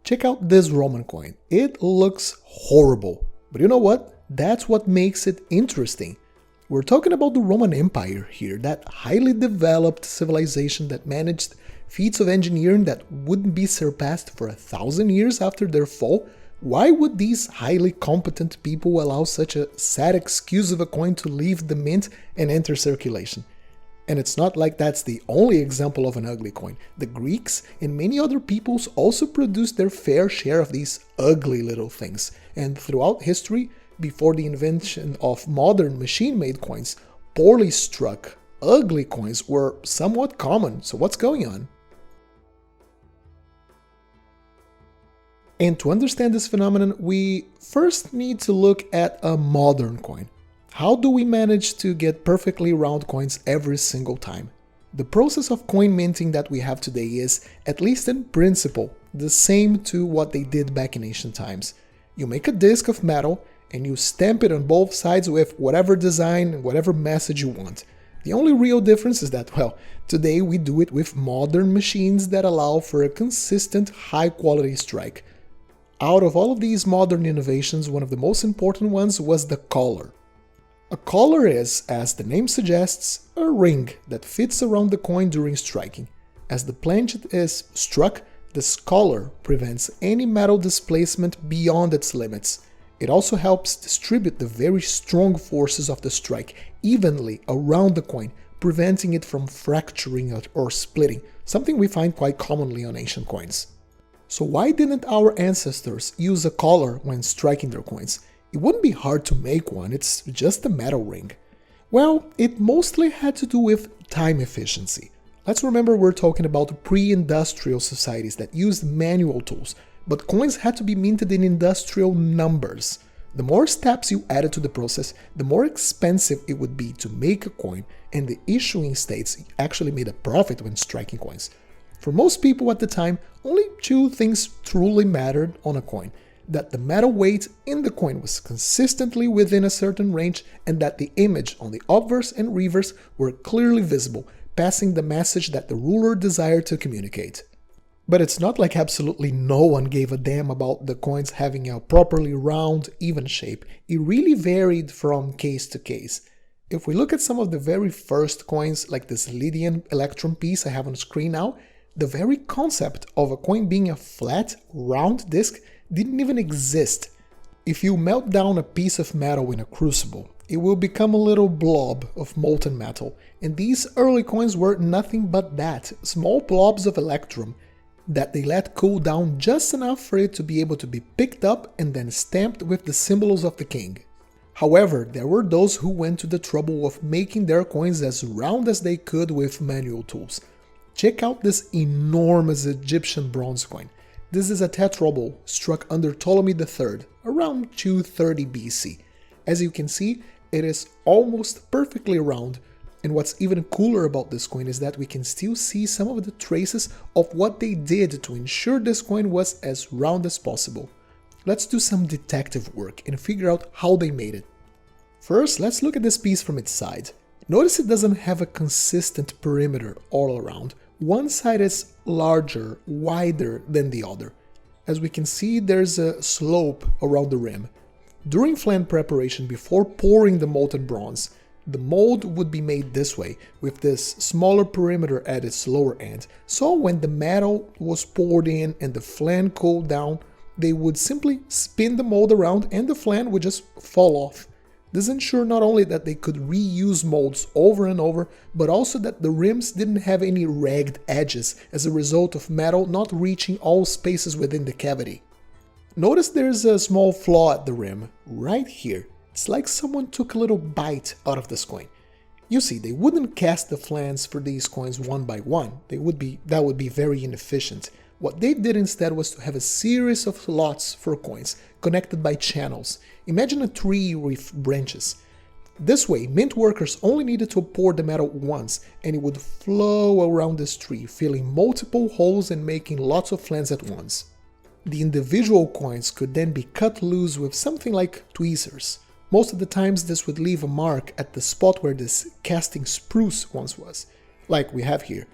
Check out this Roman coin. It looks horrible, but you know what? That's what makes it interesting. We're talking about the Roman Empire here, that highly developed civilization that managed feats of engineering that wouldn't be surpassed for 1,000 years after their fall. Why would these highly competent people allow such a sad excuse of a coin to leave the mint and enter circulation? And it's not like that's the only example of an ugly coin. The Greeks and many other peoples also produced their fair share of these ugly little things. And throughout history, before the invention of modern machine-made coins, poorly struck, ugly coins were somewhat common. So what's going on? And to understand this phenomenon, we first need to look at a modern coin. How do we manage to get perfectly round coins every single time? The process of coin minting that we have today is, at least in principle, the same to what they did back in ancient times. You make a disc of metal and you stamp it on both sides with whatever design and whatever message you want. The only real difference is that, well, today we do it with modern machines that allow for a consistent, high-quality strike. Out of all of these modern innovations, one of the most important ones was the collar. A collar is, as the name suggests, a ring that fits around the coin during striking. As the planchet is struck, this collar prevents any metal displacement beyond its limits. It also helps distribute the very strong forces of the strike evenly around the coin, preventing it from fracturing or splitting, something we find quite commonly on ancient coins. So why didn't our ancestors use a collar when striking their coins? It wouldn't be hard to make one, it's just a metal ring. Well, it mostly had to do with time efficiency. Let's remember we're talking about pre-industrial societies that used manual tools, but coins had to be minted in industrial numbers. The more steps you added to the process, the more expensive it would be to make a coin, and the issuing states actually made a profit when striking coins. For most people at the time, only two things truly mattered on a coin: that the metal weight in the coin was consistently within a certain range, and that the image on the obverse and reverse were clearly visible, passing the message that the ruler desired to communicate. But it's not like absolutely no one gave a damn about the coins having a properly round, even shape. It really varied from case to case. If we look at some of the very first coins, like this Lydian electrum piece I have on screen now, the very concept of a coin being a flat, round disc didn't even exist. If you melt down a piece of metal in a crucible, it will become a little blob of molten metal, and these early coins were nothing but that, small blobs of electrum that they let cool down just enough for it to be able to be picked up and then stamped with the symbols of the king. However, there were those who went to the trouble of making their coins as round as they could with manual tools. Check out this enormous Egyptian bronze coin. This is a tetrobol struck under Ptolemy III, around 230 BC. As you can see, it is almost perfectly round, and what's even cooler about this coin is that we can still see some of the traces of what they did to ensure this coin was as round as possible. Let's do some detective work and figure out how they made it. First, let's look at this piece from its side. Notice it doesn't have a consistent perimeter all around. One side is larger, wider than the other. As we can see, there's a slope around the rim. During flan preparation, before pouring the molten bronze, the mold would be made this way, with this smaller perimeter at its lower end. So when the metal was poured in and the flan cooled down, they would simply spin the mold around and the flan would just fall off. This ensured not only that they could reuse molds over and over, but also that the rims didn't have any ragged edges as a result of metal not reaching all spaces within the cavity. Notice there's a small flaw at the rim, right here. It's like someone took a little bite out of this coin. You see, they wouldn't cast the flans for these coins one by one. That would be very inefficient. What they did instead was to have a series of slots for coins, connected by channels. Imagine a tree with branches. This way, mint workers only needed to pour the metal once, and it would flow around this tree, filling multiple holes and making lots of flans at once. The individual coins could then be cut loose with something like tweezers. Most of the times this would leave a mark at the spot where this casting spruce once was, like we have here.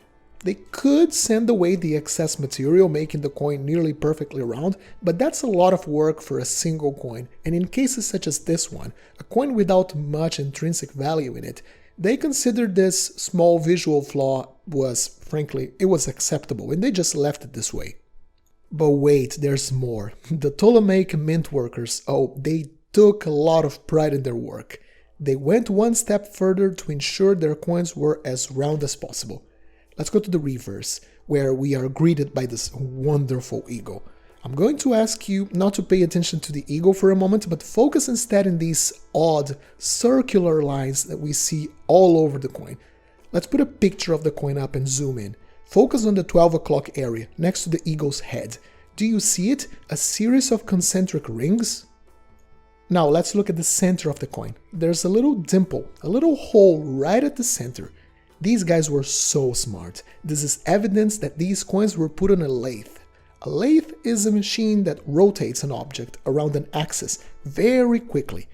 They could sand away the excess material, making the coin nearly perfectly round, but that's a lot of work for a single coin, and in cases such as this one, a coin without much intrinsic value in it, they considered this small visual flaw was, frankly, it was acceptable, and they just left it this way. But wait, there's more. The Ptolemaic mint workers, they took a lot of pride in their work. They went one step further to ensure their coins were as round as possible. Let's go to the reverse, where we are greeted by this wonderful eagle. I'm going to ask you not to pay attention to the eagle for a moment, but focus instead in these odd circular lines that we see all over the coin. Let's put a picture of the coin up and zoom in. Focus on the 12 o'clock area, next to the eagle's head. Do you see it? A series of concentric rings? Now let's look at the center of the coin. There's a little dimple, a little hole right at the center. These guys were so smart. This is evidence that these coins were put on a lathe. A lathe is a machine that rotates an object around an axis very quickly.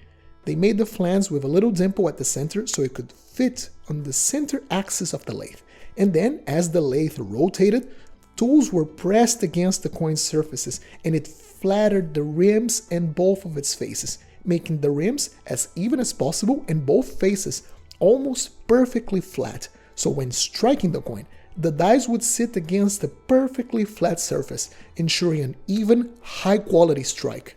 They made the flange with a little dimple at the center so it could fit on the center axis of the lathe. And then, as the lathe rotated, tools were pressed against the coin's surfaces and it flattered the rims and both of its faces, making the rims as even as possible and both faces almost perfectly flat. So when striking the coin, the dice would sit against a perfectly flat surface, ensuring an even, high-quality strike.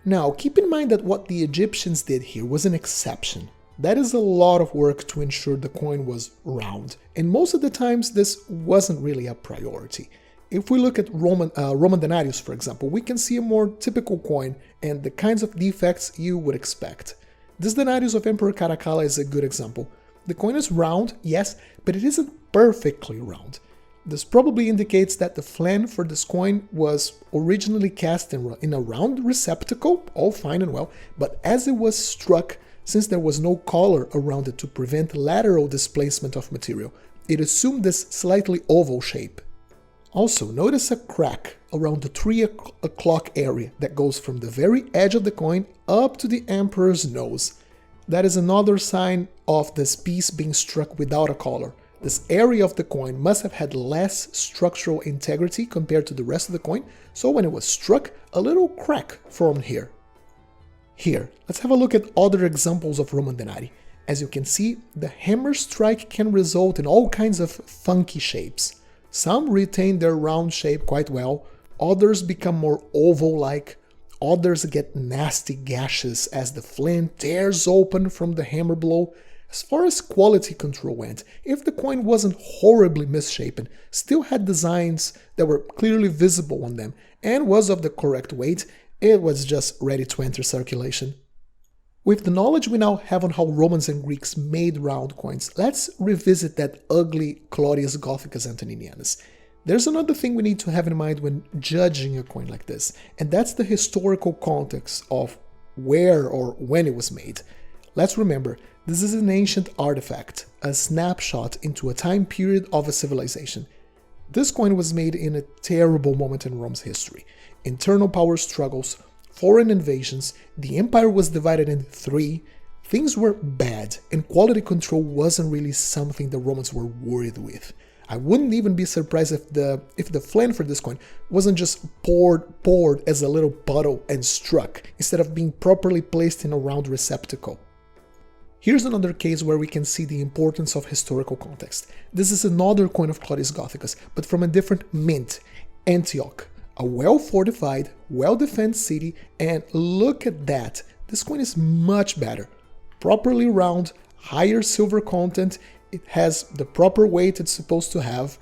Now, keep in mind that what the Egyptians did here was an exception. That is a lot of work to ensure the coin was round, and most of the times this wasn't really a priority. If we look at Roman denarius, for example, we can see a more typical coin and the kinds of defects you would expect. This denarius of Emperor Caracalla is a good example. The coin is round, yes, but it isn't perfectly round. This probably indicates that the flan for this coin was originally cast in a round receptacle, all fine and well, but as it was struck, since there was no collar around it to prevent lateral displacement of material, it assumed this slightly oval shape. Also, notice a crack around the 3 o'clock area that goes from the very edge of the coin up to the emperor's nose. That is another sign of this piece being struck without a collar. This area of the coin must have had less structural integrity compared to the rest of the coin, so when it was struck, a little crack formed here. Here, let's have a look at other examples of Roman denarii. As you can see, the hammer strike can result in all kinds of funky shapes. Some retain their round shape quite well, others become more oval-like, others get nasty gashes as the flint tears open from the hammer blow. As far as quality control went, if the coin wasn't horribly misshapen, still had designs that were clearly visible on them, and was of the correct weight, it was just ready to enter circulation. With the knowledge we now have on how Romans and Greeks made round coins, let's revisit that ugly Claudius Gothicus Antoninianus. There's another thing we need to have in mind when judging a coin like this, and that's the historical context of where or when it was made. Let's remember, this is an ancient artifact, a snapshot into a time period of a civilization. This coin was made in a terrible moment in Rome's history. Internal power struggles, foreign invasions, the empire was divided in 3, things were bad, and quality control wasn't really something the Romans were worried with. I wouldn't even be surprised if the flan for this coin wasn't just poured as a little puddle and struck, instead of being properly placed in a round receptacle. Here's another case where we can see the importance of historical context. This is another coin of Claudius Gothicus, but from a different mint, Antioch. A well-fortified, well-defended city, and look at that, this coin is much better. Properly round, higher silver content, it has the proper weight it's supposed to have.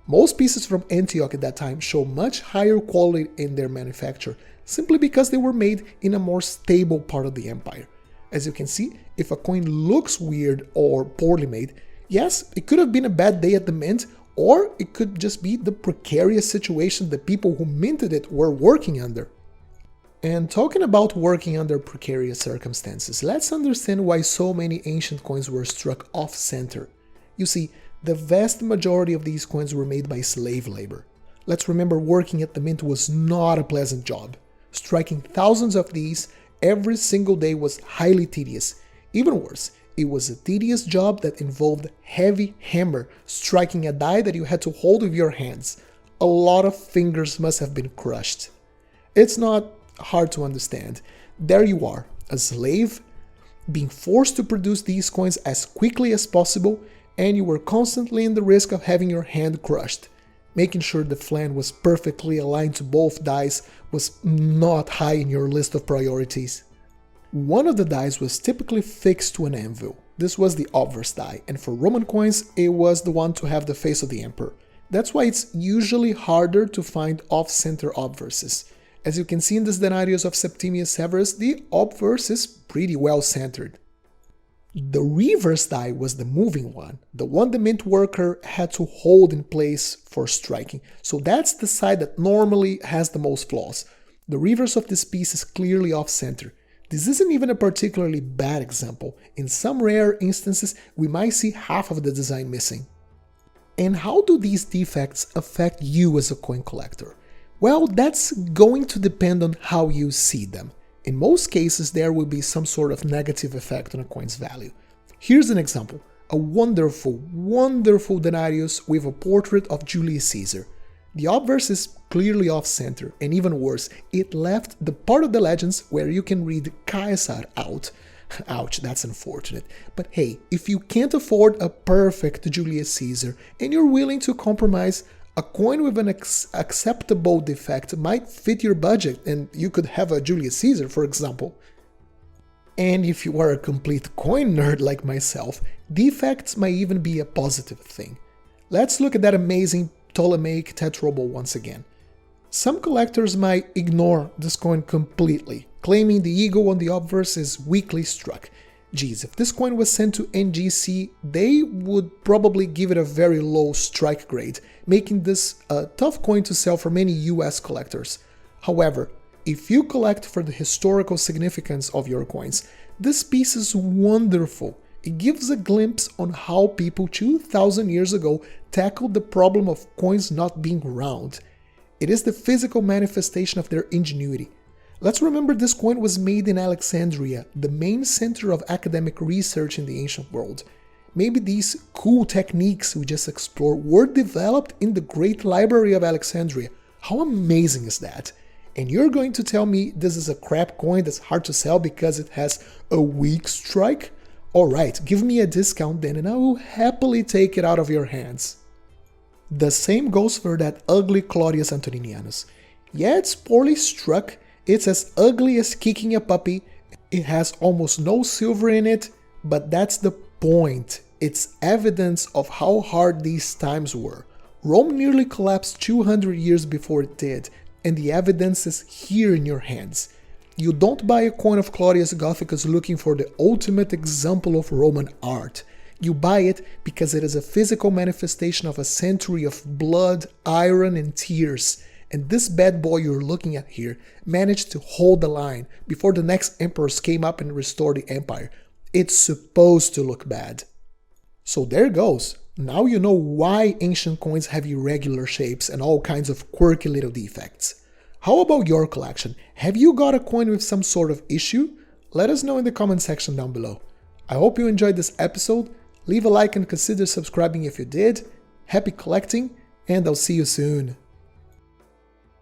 Most pieces from Antioch at that time show much higher quality in their manufacture, simply because they were made in a more stable part of the empire. As you can see, if a coin looks weird or poorly made, yes, it could have been a bad day at the mint, or it could just be the precarious situation the people who minted it were working under. And talking about working under precarious circumstances, let's understand why so many ancient coins were struck off-center. You see, the vast majority of these coins were made by slave labor. Let's remember, working at the mint was not a pleasant job. Striking thousands of these every single day was highly tedious. Even worse, It was a tedious job that involved heavy hammer striking a die that you had to hold with your hands. A lot of fingers must have been crushed. It's not hard to understand. There you are, a slave, being forced to produce these coins as quickly as possible, and you were constantly in the risk of having your hand crushed. Making sure the flan was perfectly aligned to both dies was not high in your list of priorities. One of the dies was typically fixed to an anvil. This was the obverse die, and for Roman coins, it was the one to have the face of the emperor. That's why it's usually harder to find off-center obverses. As you can see in this denarius of Septimius Severus, the obverse is pretty well centered. The reverse die was the moving one, the one the mint worker had to hold in place for striking. So that's the side that normally has the most flaws. The reverse of this piece is clearly off-center. This isn't even a particularly bad example. In some rare instances, we might see half of the design missing. And how do these defects affect you as a coin collector? Well, that's going to depend on how you see them. In most cases, there will be some sort of negative effect on a coin's value. Here's an example. A wonderful, wonderful denarius with a portrait of Julius Caesar. The obverse is clearly off-center, and even worse, it left the part of the legends where you can read Caesar out. Ouch, that's unfortunate. But hey, if you can't afford a perfect Julius Caesar and you're willing to compromise, a coin with an acceptable defect might fit your budget, and you could have a Julius Caesar, for example. And if you are a complete coin nerd like myself, defects might even be a positive thing. Let's look at that amazing Ptolemaic tetrobal once again. Some collectors might ignore this coin completely, claiming the eagle on the obverse is weakly struck. Geez, if this coin was sent to NGC, they would probably give it a very low strike grade, making this a tough coin to sell for many US collectors. However, if you collect for the historical significance of your coins, this piece is wonderful. It gives a glimpse on how people 2,000 years ago tackled the problem of coins not being round. It is the physical manifestation of their ingenuity. Let's remember this coin was made in Alexandria, the main center of academic research in the ancient world. Maybe these cool techniques we just explored were developed in the Great Library of Alexandria. How amazing is that? And you're going to tell me this is a crap coin that's hard to sell because it has a weak strike? Alright, give me a discount then and I will happily take it out of your hands. The same goes for that ugly Claudius Antoninianus. Yeah, it's poorly struck, it's as ugly as kicking a puppy, it has almost no silver in it, but that's the point. It's evidence of how hard these times were. Rome nearly collapsed 200 years before it did, and the evidence is here in your hands. You don't buy a coin of Claudius Gothicus looking for the ultimate example of Roman art. You buy it because it is a physical manifestation of a century of blood, iron, and tears. And this bad boy you're looking at here managed to hold the line before the next emperors came up and restored the empire. It's supposed to look bad. So there goes. Now you know why ancient coins have irregular shapes and all kinds of quirky little defects. How about your collection? Have you got a coin with some sort of issue? Let us know in the comment section down below. I hope you enjoyed this episode. Leave a like and consider subscribing if you did. Happy collecting, and I'll see you soon.